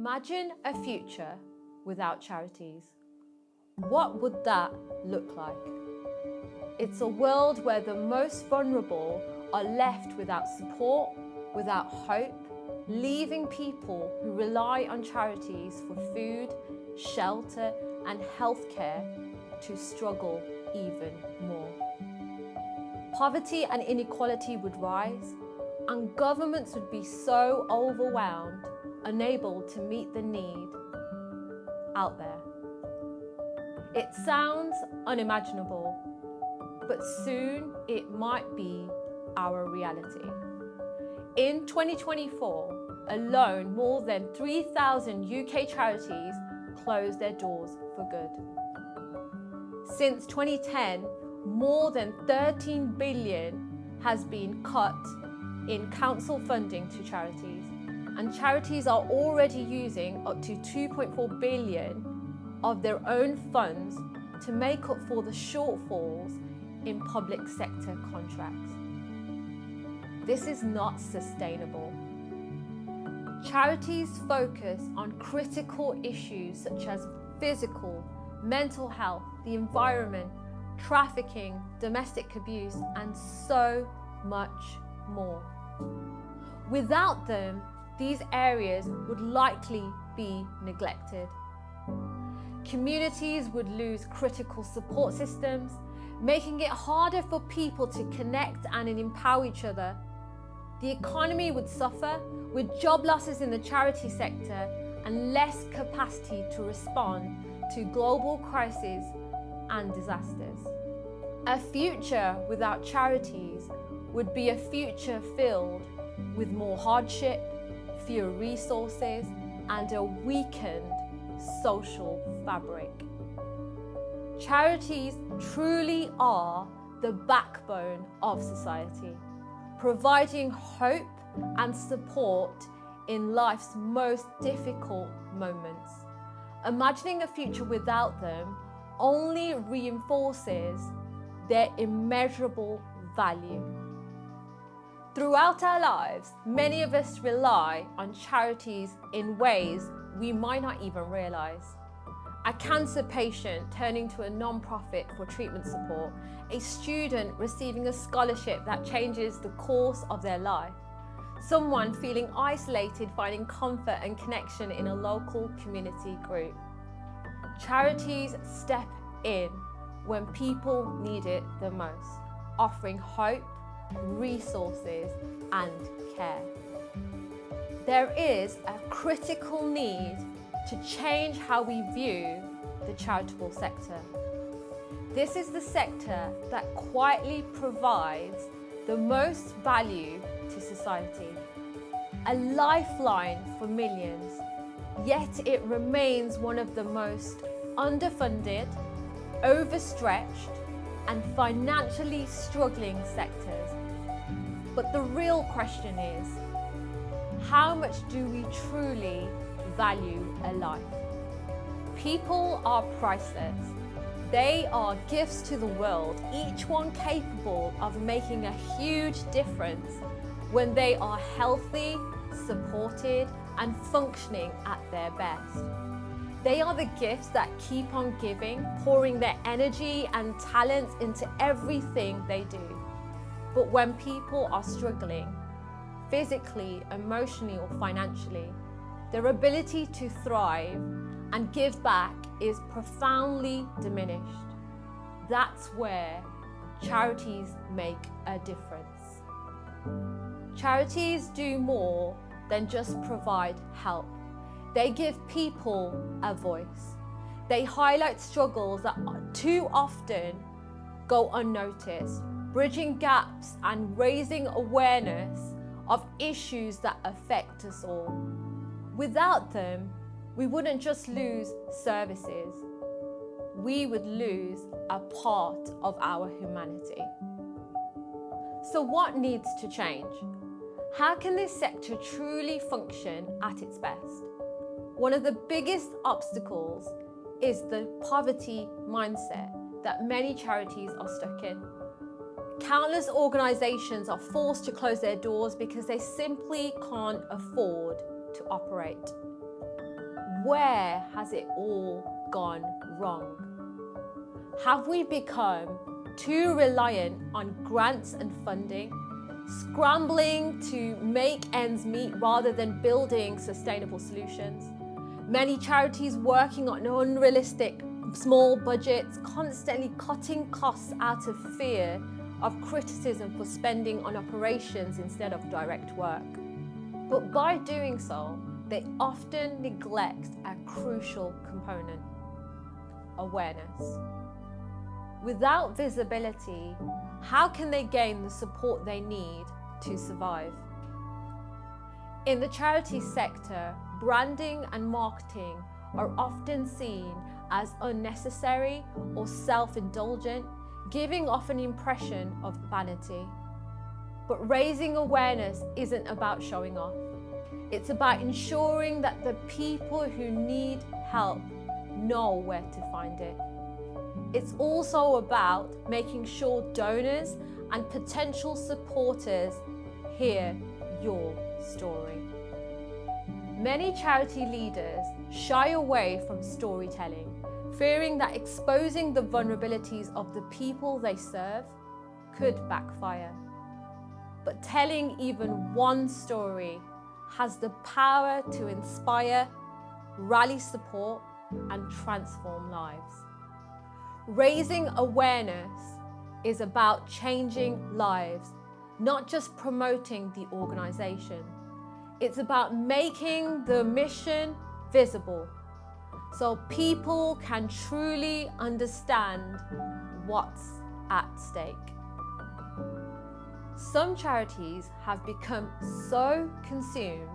Imagine a future without charities. What would that look like? It's a world where the most vulnerable are left without support, without hope, leaving people who rely on charities for food, shelter, and healthcare to struggle even more. Poverty and inequality would rise, and governments would be so overwhelmed, unable to meet the need out there. It sounds unimaginable, but soon it might be our reality. In 2024 alone, more than 3,000 UK charities closed their doors for good. Since 2010, more than 13 billion has been cut in council funding to charities, and charities are already using up to 2.4 billion of their own funds to make up for the shortfalls in public sector contracts. This is not sustainable. Charities focus on critical issues such as physical, mental health, the environment, trafficking, domestic abuse, and so much more. Without them, these areas would likely be neglected. Communities would lose critical support systems, making it harder for people to connect and empower each other. The economy would suffer, with job losses in the charity sector and less capacity to respond to global crises and disasters. A future without charities would be a future filled with more hardship, fewer resources, and a weakened social fabric. Charities truly are the backbone of society, providing hope and support in life's most difficult moments. Imagining a future without them only reinforces their immeasurable value. Throughout our lives, many of us rely on charities in ways we might not even realize. A cancer patient turning to a non-profit for treatment support, a student receiving a scholarship that changes the course of their life, someone feeling isolated finding comfort and connection in a local community group. Charities step in when people need it the most, offering hope, resources, and care. There is a critical need to change how we view the charitable sector. This is the sector that quietly provides the most value to society, a lifeline for millions, yet it remains one of the most underfunded, overstretched, and financially struggling sectors. But the real question is, how much do we truly value a life? People are priceless. They are gifts to the world, each one capable of making a huge difference when they are healthy, supported, and functioning at their best. They are the gifts that keep on giving, pouring their energy and talents into everything they do. But when people are struggling, physically, emotionally, or financially, their ability to thrive and give back is profoundly diminished. That's where charities make a difference. Charities do more than just provide help. They give people a voice. They highlight struggles that too often go unnoticed, bridging gaps and raising awareness of issues that affect us all. Without them, we wouldn't just lose services, we would lose a part of our humanity. So what needs to change? How can this sector truly function at its best? One of the biggest obstacles is the poverty mindset that many charities are stuck in. Countless organisations are forced to close their doors because they simply can't afford to operate. where has it all gone wrong? Have we become too reliant on grants and funding, scrambling to make ends meet rather than building sustainable solutions? Many charities working on unrealistic small budgets, constantly cutting costs out of fear of criticism for spending on operations instead of direct work. But by doing so, they often neglect a crucial component: awareness. Without visibility, how can they gain the support they need to survive? In the charity sector, branding and marketing are often seen as unnecessary or self-indulgent, giving off an impression of vanity. But raising awareness isn't about showing off. It's about ensuring that the people who need help know where to find it. It's also about making sure donors and potential supporters hear your story. Many charity leaders shy away from storytelling, fearing that exposing the vulnerabilities of the people they serve could backfire. But telling even one story has the power to inspire, rally support, and transform lives. Raising awareness is about changing lives, not just promoting the organization. It's about making the mission visible so people can truly understand what's at stake. Some charities have become so consumed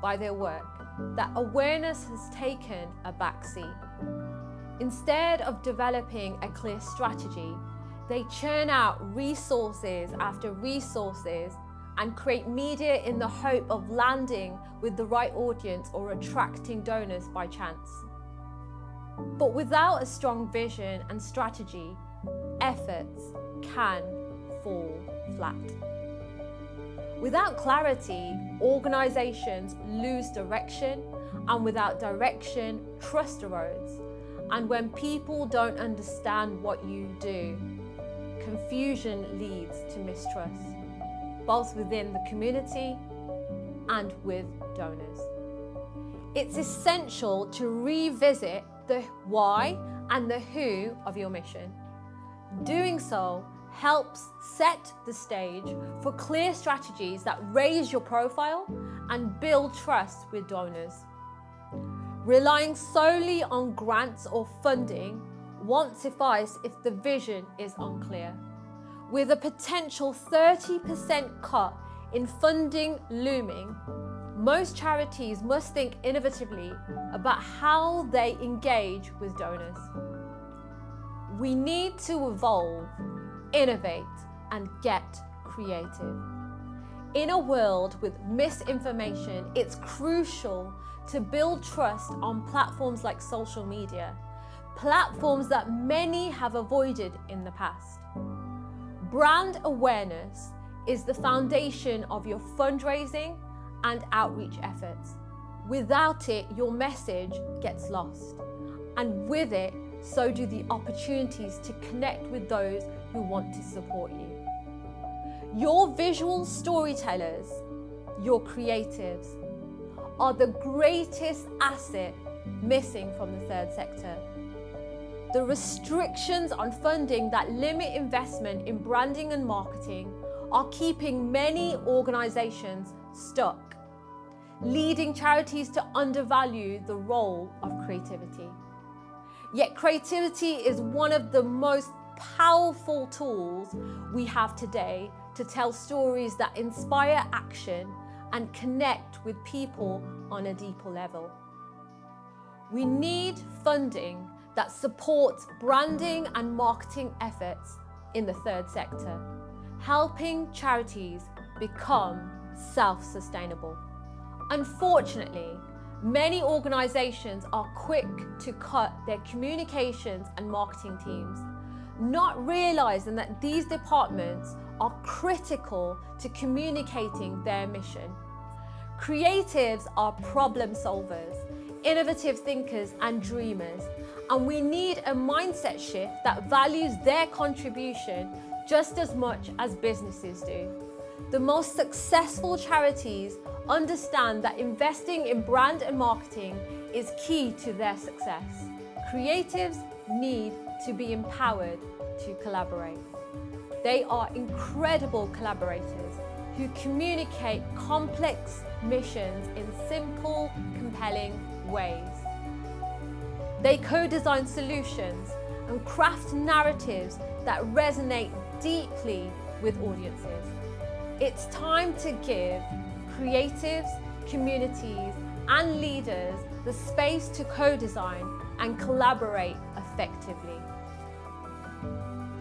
by their work that awareness has taken a backseat. Instead of developing a clear strategy, they churn out resources after resources and create media in the hope of landing with the right audience or attracting donors by chance. But without a strong vision and strategy, efforts can fall flat. Without clarity, organizations lose direction, and without direction, trust erodes. And when people don't understand what you do, confusion leads to mistrust, both within the community and with donors. It's essential to revisit the why and the who of your mission. Doing so helps set the stage for clear strategies that raise your profile and build trust with donors. Relying solely on grants or funding won't suffice if the vision is unclear. With a potential 30% cut in funding looming, most charities must think innovatively about how they engage with donors. We need to evolve, innovate, and get creative. In a world with misinformation, it's crucial to build trust on platforms like social media, platforms that many have avoided in the past. Brand awareness is the foundation of your fundraising and outreach efforts. Without it, your message gets lost, and with it, so do the opportunities to connect with those who want to support you. Your visual storytellers, your creatives, are the greatest asset missing from the third sector. The restrictions on funding that limit investment in branding and marketing are keeping many organizations stuck, leading charities to undervalue the role of creativity. Yet creativity is one of the most powerful tools we have today to tell stories that inspire action and connect with people on a deeper level. We need funding that supports branding and marketing efforts in the third sector, helping charities become self-sustainable. Unfortunately, many organizations are quick to cut their communications and marketing teams, not realizing that these departments are critical to communicating their mission. Creatives are problem solvers. innovative thinkers and dreamers, and we need a mindset shift that values their contribution just as much as businesses do. The most successful charities understand that investing in brand and marketing is key to their success. Creatives need to be empowered to collaborate. They are incredible collaborators who communicate complex missions in simple, compelling ways. They co-design solutions and craft narratives that resonate deeply with audiences. It's time to give creatives, communities, and leaders the space to co-design and collaborate effectively.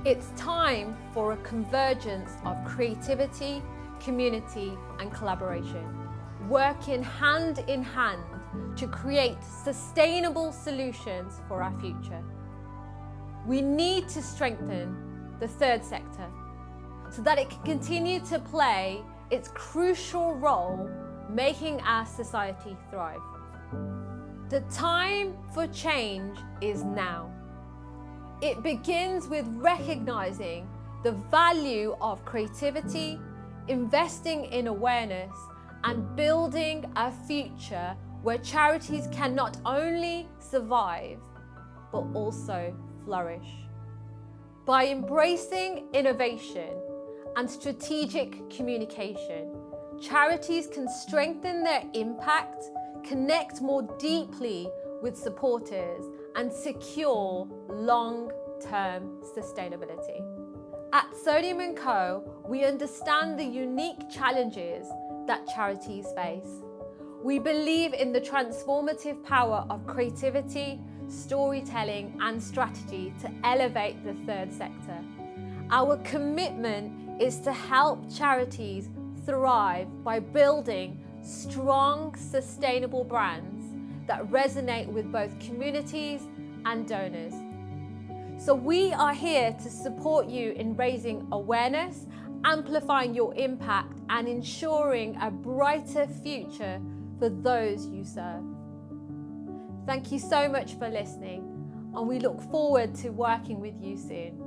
It's time for a convergence of creativity, community, and collaboration, working hand in hand to create sustainable solutions for our future. We need to strengthen the third sector so that it can continue to play its crucial role making our society thrive. The time for change is now. It begins with recognizing the value of creativity, investing in awareness, and building a future where charities can not only survive, but also flourish. By embracing innovation and strategic communication, charities can strengthen their impact, connect more deeply with supporters, and secure long-term sustainability. At Sodium & Co, we understand the unique challenges that charities face. We believe in the transformative power of creativity, storytelling, and strategy to elevate the third sector. Our commitment is to help charities thrive by building strong, sustainable brands that resonate with both communities and donors. So we are here to support you in raising awareness, amplifying your impact, and ensuring a brighter future for those you serve. Thank you so much for listening, and we look forward to working with you soon.